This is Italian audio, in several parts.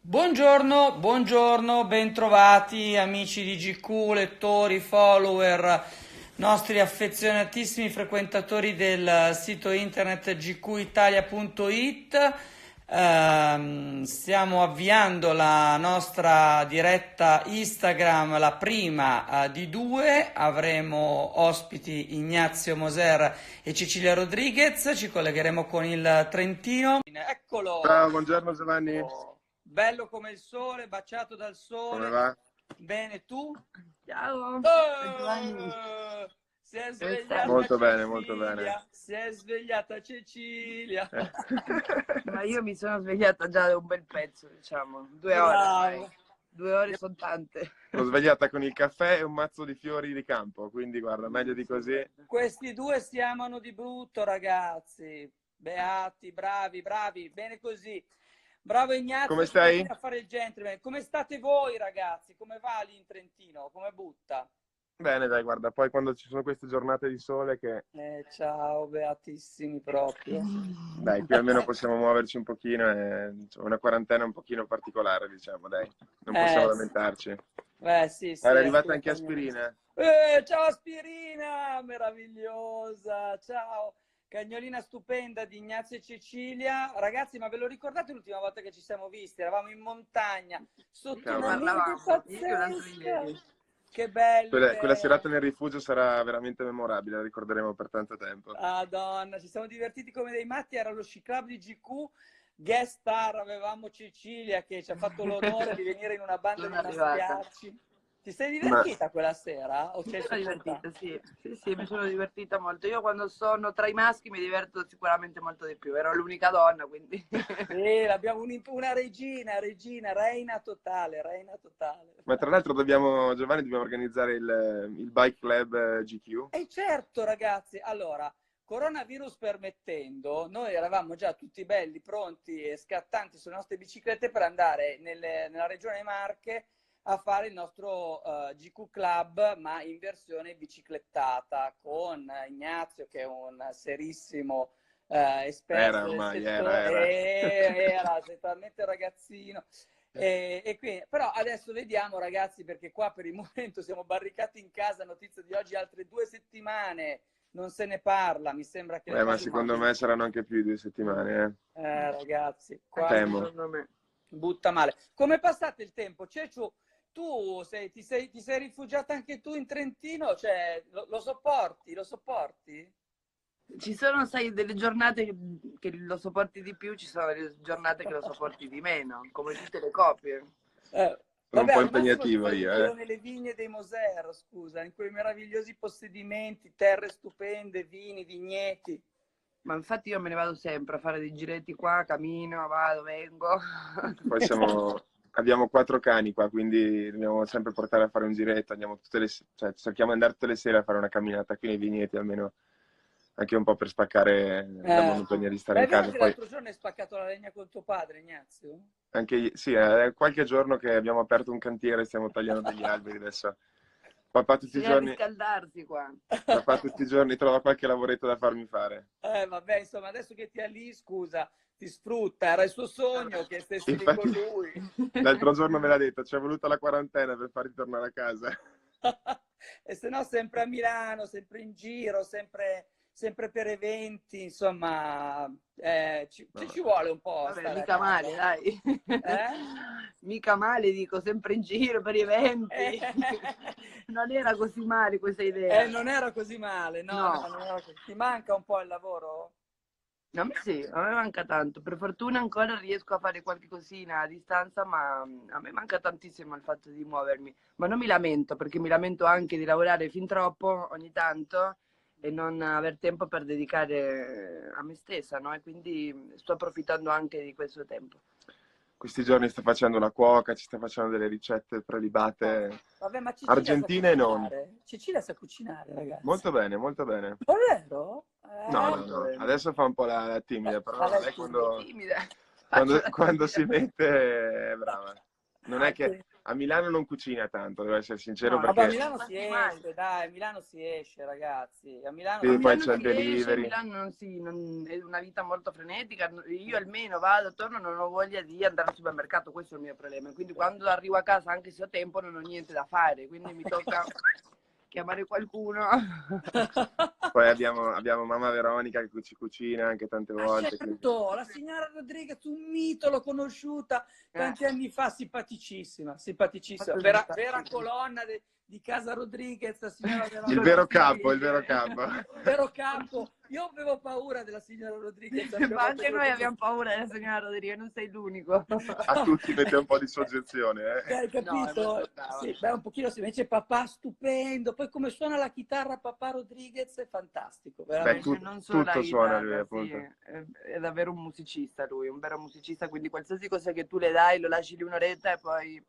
Buongiorno, buongiorno, bentrovati amici di GQ, lettori, follower, nostri affezionatissimi frequentatori del sito internet gqitalia.it. Stiamo avviando la nostra diretta Instagram, la prima di due. Avremo ospiti Ignazio Moser e Cecilia Rodriguez. Ci collegheremo con il Trentino. Ciao, Eccolo! buongiorno Giovanni, Bello come il sole, baciato dal come sole. va? Bene, tu? Ciao, Giovanni, Si è come stai? svegliata Molto bene, molto bene. Cecilia, si è svegliata Cecilia. Eh. Ma io mi sono svegliata già da un bel pezzo, diciamo, 2 ore ormai. Bravo. 2 ore sono tante. L'ho svegliata con il caffè e un mazzo di fiori di campo, quindi guarda, meglio di così. Questi due si amano di brutto, ragazzi. Beati, bravi, bravi, bene così. Bravo Ignazio, Come ti metti stai? a fare il gentleman. Come state voi, ragazzi? Come va lì in Trentino? Come butta? Bene, dai, guarda, poi quando ci sono queste giornate di sole che, Ciao, beatissimi proprio. dai, qui almeno possiamo muoverci un pochino, insomma, una quarantena un pochino particolare, diciamo, dai, non possiamo Sì. lamentarci. Sì, È sì, arrivata anche assolutamente. Aspirina. Ciao Aspirina, meravigliosa, ciao. Cagnolina stupenda di Ignazio e Cecilia. Ragazzi, ma ve lo ricordate l'ultima volta che ci siamo visti? Eravamo in montagna, sotto Ne una Cavolo. neve parlavamo ieri o l'altro pazzesca. ieri. Che bello Quella che serata era. nel rifugio sarà veramente memorabile, la ricorderemo per tanto tempo. Madonna, ci siamo divertiti come dei matti, era lo sci club di GQ, guest star avevamo Cecilia che ci ha fatto l'onore di venire in una banda di Sono arrivata. maschiacci. Ti sei Ma divertita quella sera o Mi ci hai sono sopportato? divertita, sì. Sì, mi sono divertita molto. Io quando sono tra i maschi mi diverto sicuramente molto di più. Ero l'unica donna, quindi... Abbiamo una regina, reina totale, reina totale. Ma tra l'altro Giovanni, dobbiamo organizzare il Bike Club GQ. E certo, ragazzi, allora, coronavirus permettendo, noi eravamo già tutti belli, pronti e scattanti sulle nostre biciclette per andare nella regione Marche a fare il nostro GQ Club, ma in versione biciclettata, con Ignazio, che è un serissimo Era esperto del ormai, settore, era. era totalmente ragazzino. E quindi, però adesso vediamo ragazzi perché qua per il momento siamo barricati in casa, notizia di oggi altre 2 settimane, non se ne parla, mi sembra che le Ma cose secondo me saranno anche più di 2 settimane, ragazzi, qua Anche Temo. secondo me. butta male. Come passate il tempo? Ceccio, tu ti sei rifugiata anche tu in Trentino? Cioè, lo sopporti? Lo sopporti? Ci sono, sai, delle giornate che lo sopporti di più, ci sono delle giornate che lo sopporti di meno, come tutte le coppie. Sono un Vabbè, po' al massimo ti impegnativo fai un io, giro nelle vigne dei Moser, scusa, in quei meravigliosi possedimenti, terre stupende, vini, vigneti. Ma infatti io me ne vado sempre a fare dei giretti qua, cammino, vado, vengo. Poi abbiamo 4 cani qua, quindi dobbiamo sempre portare a fare un giretto. Andiamo cioè, cerchiamo di andare tutte le sere a fare una camminata qui nei vigneti, almeno anche un po' per spaccare la monotonia di stare Ma in è vero casa. che Poi l'altro giorno hai spaccato la legna con tuo padre, Ignazio? anche, sì, è qualche giorno che abbiamo aperto un cantiere, stiamo tagliando degli alberi adesso. Papà tutti i Bisogna giorni, riscaldarsi qua. papà tutti i giorni trova qualche lavoretto da farmi fare. Vabbè, insomma, adesso che ti ha lì, scusa, ti sfrutta, era il suo sogno che stessi lì con Infatti, lui. l'altro giorno me l'ha detto, ci è voluta la quarantena per farti tornare a casa. E se no sempre a Milano, sempre in giro, sempre per eventi, insomma, No. ci vuole un po' Vabbè, stare a mica casa. male, dai. Eh? Mica male, dico, sempre in giro per eventi. Non era così male questa idea. Non era così male, no, No, no, non era così. Ti manca un po' il lavoro? a me sì, a me manca tanto. Per fortuna ancora riesco a fare qualche cosina a distanza, ma a me manca tantissimo il fatto di muovermi. Ma non mi lamento, perché mi lamento anche di lavorare fin troppo ogni tanto e non aver tempo per dedicare a me stessa, no? E quindi sto approfittando anche di questo tempo. Questi giorni sta facendo la cuoca, ci sta facendo delle ricette prelibate Vabbè, ma Cecilia sa argentine e non. cucinare. Cecilia sa cucinare, ragazzi. Molto bene, molto bene. Davvero? No, no, Molto no, bene. adesso fa un po' la timida, però lei Timida. Timida. Faccio la quando timida. si mette è brava. Non è Ah, che A Milano non cucina tanto, devo essere sincero, No, Vabbè, a perché Milano si esce, dai, a Milano si esce, ragazzi. A Milano sì, A si poi Milano c'è il si esce, delivery. Milano è una vita molto frenetica. Io almeno vado, torno, non ho voglia di andare al supermercato, questo è il mio problema. Quindi quando arrivo a casa, anche se ho tempo, non ho niente da fare, quindi mi tocca chiamare qualcuno. Poi abbiamo mamma Veronica che ci cucina anche tante Ah, volte. Quindi... certo, la signora Rodriguez, un mito, l'ho conosciuta tanti anni fa, simpaticissima, simpaticissima, vera colonna di casa Rodriguez, la signora Il Veronica. vero capo, il vero capo. Vero capo. Io avevo paura della signora Rodriguez. Ma anche noi abbiamo paura della signora Rodriguez, non sei l'unico. A tutti mette un po' di soggezione, Hai capito? No, sì, beh, un pochino si invece papà stupendo, poi come suona la chitarra papà Rodriguez è fantastico, veramente. Beh, non solo tutto la suona chitarra, lui, sì, appunto. è davvero un musicista lui, un vero musicista, quindi qualsiasi cosa che tu le dai lo lasci lì un'oretta e poi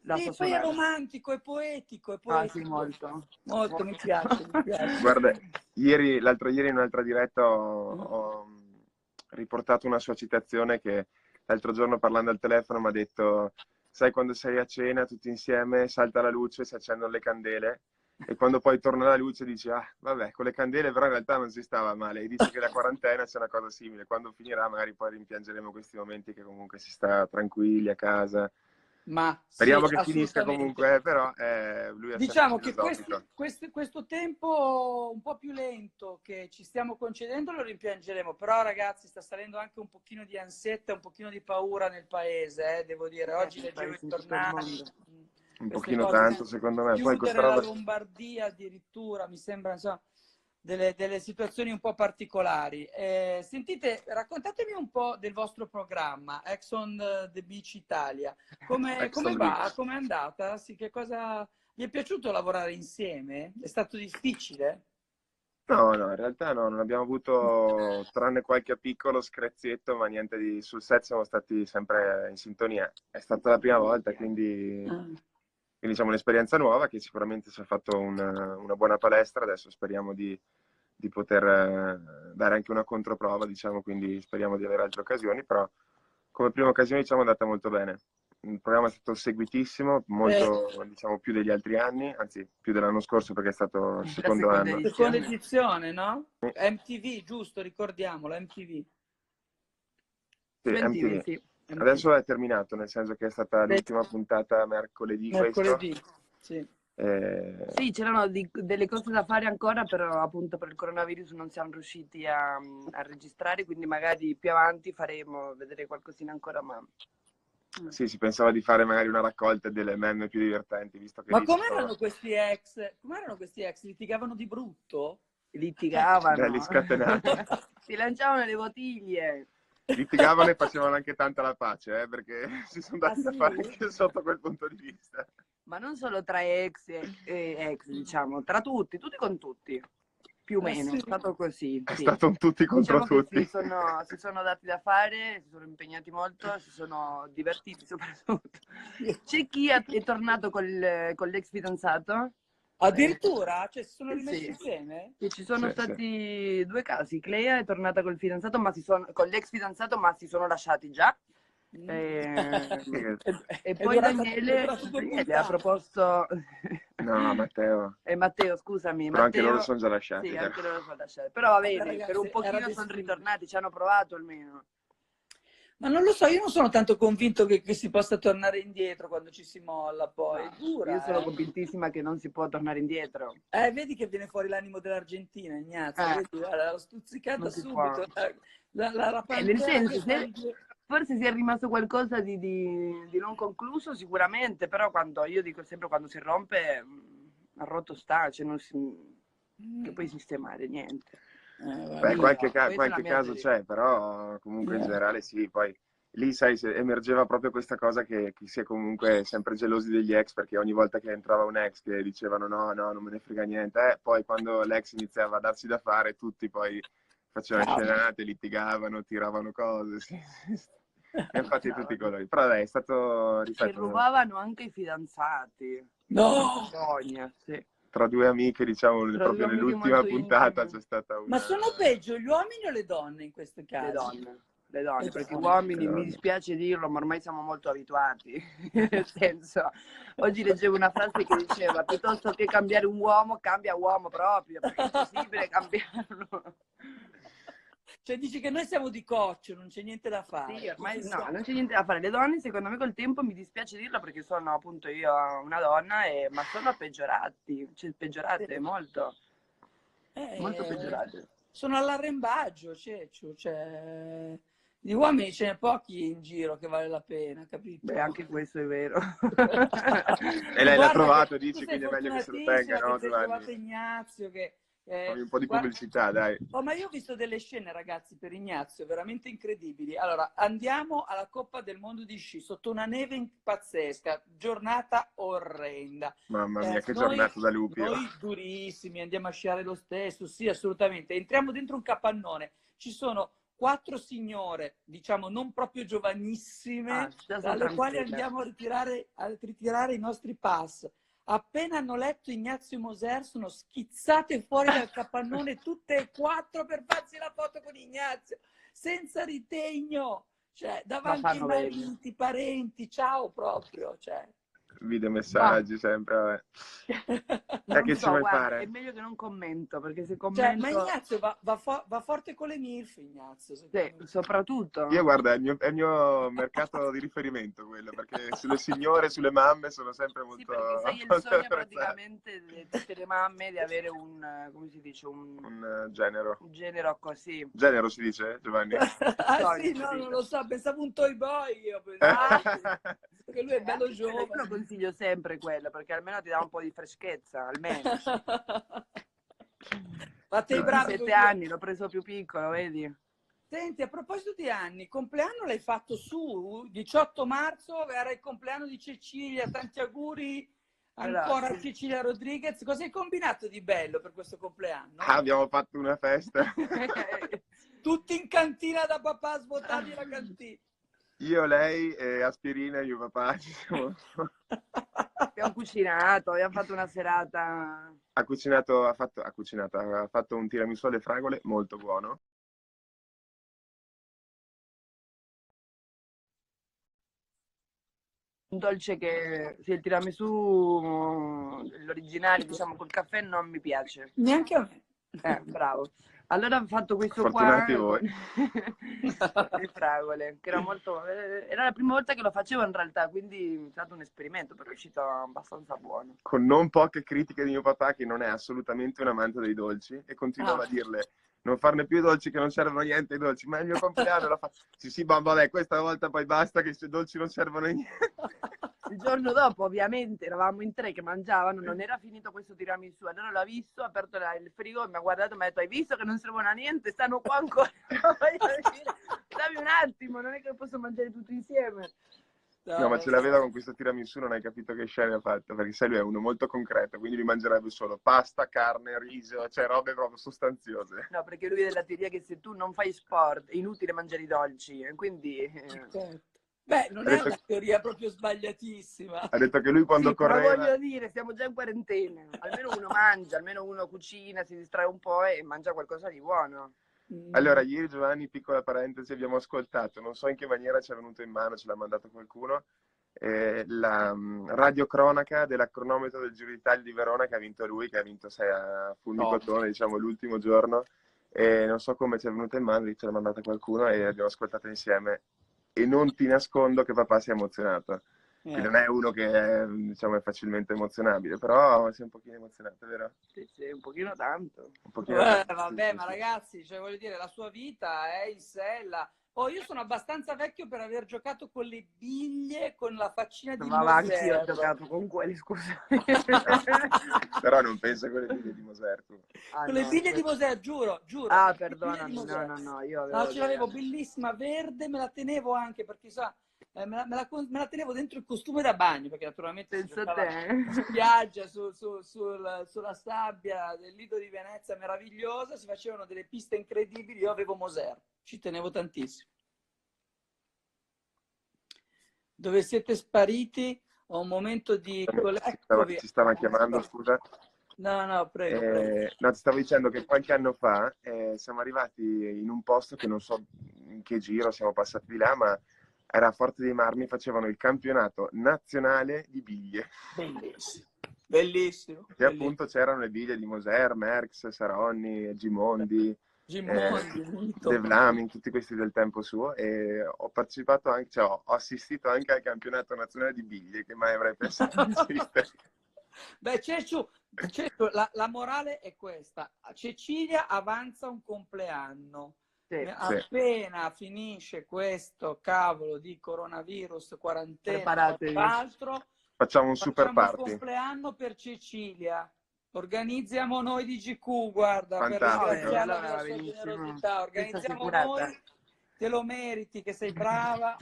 la Sì, so poi è suonare. romantico, è poetico, è Ah sì, poetico. molto. Molto, mi piace, mi piace. Guarda, l'altro ieri in un'altra diretta ho riportato una sua citazione che l'altro giorno parlando al telefono mi ha detto: sai, quando sei a cena tutti insieme, salta la luce, si accendono le candele e quando poi torna la luce dici ah vabbè, con le candele però in realtà non si stava male, e dice che la quarantena c'è una cosa simile, quando finirà magari poi rimpiangeremo questi momenti che comunque si sta tranquilli a casa. Ma Speriamo sì, che finisca assolutamente. comunque, però lui è sempre Diciamo che filosofico. questo tempo un po' più lento che ci stiamo concedendo lo rimpiangeremo, però ragazzi sta salendo anche un pochino di ansietta, un pochino di paura nel paese, devo dire. Oggi leggevo i giornali, Un queste pochino cose, tanto, secondo me. Poi questa chiudere la roba... Lombardia addirittura, mi sembra, insomma, delle situazioni un po' particolari. Sentite, raccontatemi un po' del vostro programma, Ex on the Beach Italia. Come Ex on the va? Beach. Come è andata? Sì, che cosa... Vi è piaciuto lavorare insieme? È stato difficile? No, no, in realtà no, non abbiamo avuto, tranne qualche piccolo screzietto, ma niente di... Sul set siamo stati sempre in sintonia. È stata la prima volta, quindi diciamo un'esperienza nuova che sicuramente ci ha fatto una buona palestra. Adesso speriamo di poter dare anche una controprova, diciamo, quindi speriamo di avere altre occasioni, però come prima occasione diciamo è andata molto bene. Il programma è stato seguitissimo, molto, diciamo, più degli altri anni, anzi più dell'anno scorso perché è stato il secondo anno. Seconda edizione, no? MTV, giusto, ricordiamolo, MTV. Sì, MTV. Sì. Adesso è terminato, nel senso che è stata l'ultima puntata mercoledì. Mercoledì, sì. Sì, c'erano delle cose da fare ancora, però appunto per il coronavirus non siamo riusciti a registrare, quindi magari più avanti faremo vedere qualcosina ancora, ma... Sì, si pensava di fare magari una raccolta delle meme più divertenti, visto che Ma com'erano questi ex? Com'erano questi ex? Litigavano di brutto? Litigavano. Belli scatenati. Si lanciavano le bottiglie. Litigavano e facevano anche tanta la pace, perché si sono dati da fare anche sotto quel punto di vista. Ma non solo tra ex e ex, diciamo, tra tutti con tutti. Più o meno, è stato così. È stato un tutti contro tutti. Si sono dati da fare, si sono impegnati molto, si sono divertiti soprattutto. C'è chi è tornato con l'ex fidanzato. Addirittura? Cioè si sono rimessi insieme? E ci sono stati due casi. Clea è tornata col fidanzato, con l'ex fidanzato, ma si sono lasciati già. E poi Daniele ha proposto... No, Matteo. Matteo, scusami. Però Matteo, anche loro sono già lasciati. Sì, anche loro sono lasciati. Però va bene, ragazzi, per un pochino sono ritornati, ci hanno provato almeno. Ma non lo so, io non sono tanto convinto che si possa tornare indietro quando ci si molla poi. È dura, io sono convintissima che non si può tornare indietro. Vedi che viene fuori l'animo dell'Argentina, Ignazio. Vedi, l'ho stuzzicata subito. La nel senso, forse si è rimasto qualcosa di non concluso sicuramente, però io dico sempre quando si rompe, ha rotto sta, cioè non che puoi sistemare niente. Beh, qualche caso c'è, però comunque in generale sì, poi lì sai, emergeva proprio questa cosa che si è comunque sempre gelosi degli ex, perché ogni volta che entrava un ex che dicevano no, non me ne frega niente, poi quando l'ex iniziava a darsi da fare, tutti poi facevano scenate, litigavano, tiravano cose, sì. E infatti tutti i colori, però dai, è stato, ripeto, ci rubavano anche i fidanzati. No! Vergogna, sì. Tra due amiche, diciamo, proprio nell'ultima puntata c'è stata una... Ma sono peggio gli uomini o le donne in questo caso? le donne, perché gli donne. uomini, mi dispiace dirlo, ma ormai siamo molto abituati. Nel senso, oggi leggevo una frase che diceva, piuttosto che cambiare un uomo, cambia uomo proprio, perché è impossibile cambiarlo. Cioè dici che noi siamo di coccio, non c'è niente da fare. Sì, ormai no, non c'è niente da fare. Le donne, secondo me, col tempo, mi dispiace dirlo perché sono appunto io una donna, ma sono peggiorati, cioè peggiorate molto, molto Eh, peggiorate. sono all'arrembaggio, Ceccio, cioè, di uomini ce n'è pochi in giro che vale la pena, capito? Beh, anche questo è vero. E lei l'ha Guarda trovato, che tu dici, sei quindi è meglio che se lo tenga, fortunatissima no, che sei trovato Giovanni? Ignazio, che Fammi un po' di guarda. pubblicità, dai. Oh, ma io ho visto delle scene, ragazzi, per Ignazio, veramente incredibili. Allora, andiamo alla Coppa del Mondo di sci, sotto una neve pazzesca, giornata orrenda. Mamma mia, che Noi, giornata da lupi. noi durissimi, andiamo a sciare lo stesso, sì, assolutamente. Entriamo dentro un capannone, ci sono 4 signore, diciamo, non proprio giovanissime, dalle quali andiamo a ritirare i nostri pass. Appena hanno letto Ignazio Moser sono schizzate fuori dal capannone tutte e 4 per farsi la foto con Ignazio, senza ritegno, cioè davanti ai mariti, parenti, ciao proprio. Cioè. Videomessaggi sempre, vabbè. Non che so, ci vuoi guarda, fare? è meglio che non commento, perché se Cioè, commento... ma Ignazio va forte con le MILF, Ignazio. Sì, soprattutto. Io guarda, è il mio mercato di riferimento quello, perché sulle signore, sulle mamme sono sempre molto... Sì, perché sei il sogno praticamente di tutte le mamme di avere un, come si dice, un genero. un genero così. Genero si dice, Giovanni? Sì, no, non lo so, pensavo un toy boy io, perché lui è bello giovane. Io lo consiglio sempre quello, perché almeno ti dà un po' di freschezza, almeno. Ma te bravi 7 anni, l'ho preso più piccolo, vedi? Senti, a proposito di anni, compleanno l'hai fatto su 18 marzo, era il compleanno di Cecilia, tanti auguri ancora a Cecilia Rodriguez. Cosa hai combinato di bello per questo compleanno? Abbiamo fatto una festa. Tutti in cantina da papà, svuotati la cantina. Io, lei, Aspirina e mio papà ci siamo... Abbiamo cucinato, abbiamo fatto una serata... Ha fatto un tiramisù alle fragole molto buono. Un dolce che, sì, il tiramisù, l'originale, diciamo, col caffè non mi piace. Neanche a me. Bravo. Allora ho fatto questo Fortunati qua voi. con le fragole, che era molto... Era la prima volta che lo facevo in realtà, quindi è stato un esperimento, però è uscito abbastanza buono. Con non poche critiche di mio papà, che non è assolutamente un amante dei dolci, e continuava a dirle non farne più i dolci, che non servono a niente i dolci, ma è il mio compleanno, la fa... Sì, vabbè, questa volta poi basta, che i dolci non servono a niente. Il giorno dopo, ovviamente, eravamo in 3 che mangiavano, non era finito questo tiramisù, allora l'ho visto, ha aperto il frigo e mi ha guardato e mi ha detto: hai visto che non servono a niente, stanno qua ancora. Dammi un attimo, non è che posso mangiare tutto insieme. No, ma ce l'aveva con questo tiramisù, non hai capito che scene ha fatto, perché sai, lui è uno molto concreto, quindi lui mangerebbe solo pasta, carne, riso, cioè robe proprio sostanziose. No, perché lui è della teoria che se tu non fai sport è inutile mangiare i dolci, e quindi... Beh, non è una teoria proprio sbagliatissima. Ha detto che lui quando correva... Però voglio dire, siamo già in quarantena, almeno uno mangia, almeno uno cucina, si distrae un po' e mangia qualcosa di buono. Allora, ieri Giovanni, piccola parentesi, abbiamo ascoltato, non so in che maniera ci è venuto in mano, ce l'ha mandato qualcuno, la radiocronaca della cronometro del Giro d'Italia di Verona che ha vinto lui, che ha vinto a Fulmicotone, diciamo, l'ultimo giorno, e non so come ci è venuta in mano, ce l'ha mandata qualcuno e abbiamo ascoltato insieme, e non ti nascondo che papà si è emozionato. Quindi non è uno che diciamo, è facilmente emozionabile, però si è un pochino emozionato, vero? Sì, un pochino tanto. Un pochino tanto, vabbè, sì, ma ragazzi, cioè, voglio dire, la sua vita è in sella. Oh, io sono abbastanza vecchio per aver giocato con le biglie, con la faccina di Ma anch'io ho Moser. giocato con quelli, scusa. Però non penso a quelle biglie di Moser, tu. Con le biglie di Moser, giuro. Ah, perdonami, no, io avevo... No, ce l'avevo bellissima, verde, me la tenevo anche, perché sa, me la tenevo dentro il costume da bagno, perché naturalmente si giocava in spiaggia, sulla sabbia del Lido di Venezia meravigliosa, si facevano delle piste incredibili, io avevo Moser, ci tenevo tantissimo. Dove siete spariti? Ho un momento di... Ci stava chiamando, scusa. No, prego. No, ti stavo dicendo che qualche anno fa siamo arrivati in un posto che non so che giro, siamo passati di là, ma era a Forte dei Marmi, facevano il campionato nazionale di biglie. Bellissimo, bellissimo. E appunto c'erano le biglie di Moser, Merckx, Saronni, Gimondi, Gimondi, De Vlaming, tutti questi del tempo suo, e ho partecipato anche, cioè, ho assistito anche al campionato nazionale di biglie, che mai avrei pensato di esistere. Beh, Cecciu, la morale è questa: Cecilia avanza un compleanno. Sì. Appena finisce questo cavolo di coronavirus, quarantena, Preparatevi. altro, Facciamo un super party. il compleanno per Cecilia. Organizziamo noi di GQ, guarda, Fantastico. per ringraziarla Allora, della sua benissimo. generosità. Organizziamo Questa noi, te lo meriti, che sei brava,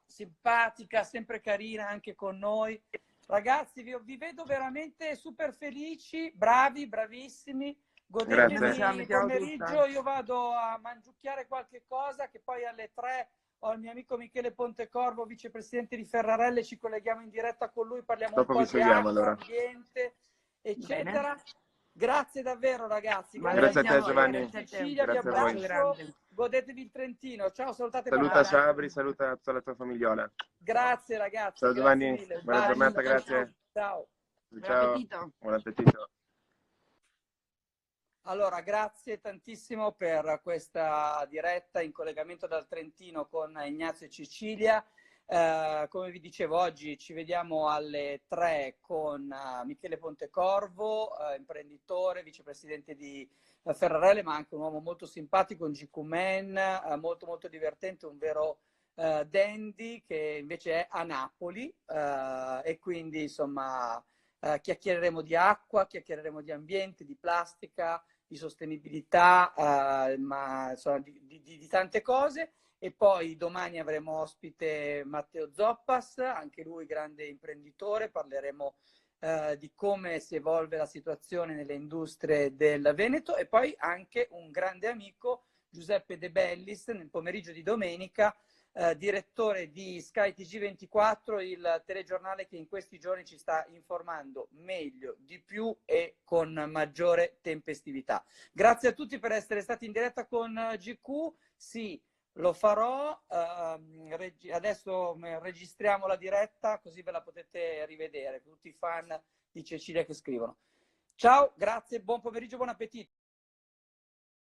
simpatica, sempre carina anche con noi. Ragazzi, vi vedo veramente super felici, bravi, bravissimi. Godetevi il pomeriggio, io vado a mangiucchiare qualche cosa, che poi alle 3 ho il mio amico Michele Pontecorvo, vicepresidente di Ferrarelle, ci colleghiamo in diretta con lui, parliamo Dopo un po' di acqua, allora. ambiente, eccetera. Bene. Grazie davvero ragazzi. Grazie a te Giovanni. Cecilia, vi abbraccio, godetevi il Trentino. Ciao, salutate. Saluta Sabri, saluta tutta la tua famigliola. Grazie ragazzi. Ciao Giovanni, buona giornata, grazie. Ciao. Ciao. Buon appetito. Allora, grazie tantissimo per questa diretta in collegamento dal Trentino con Ignazio e Cecilia. Come vi dicevo, oggi ci vediamo alle 3 con Michele Pontecorvo, imprenditore, vicepresidente di Ferrarelle, ma anche un uomo molto simpatico, un GQ Man, molto molto divertente, un vero dandy, che invece è a Napoli, e quindi insomma chiacchiereremo di acqua, chiacchiereremo di ambiente, di plastica, di sostenibilità, ma insomma di tante cose. E poi domani avremo ospite Matteo Zoppas, anche lui grande imprenditore, parleremo di come si evolve la situazione nelle industrie del Veneto, e poi anche un grande amico, Giuseppe De Bellis, nel pomeriggio di domenica, direttore di Sky TG24, il telegiornale che in questi giorni ci sta informando meglio, di più e con maggiore tempestività. Grazie a tutti per essere stati in diretta con GQ. Sì, lo farò, adesso registriamo la diretta così ve la potete rivedere, tutti i fan di Cecilia che scrivono. Ciao, grazie, buon pomeriggio, buon appetito.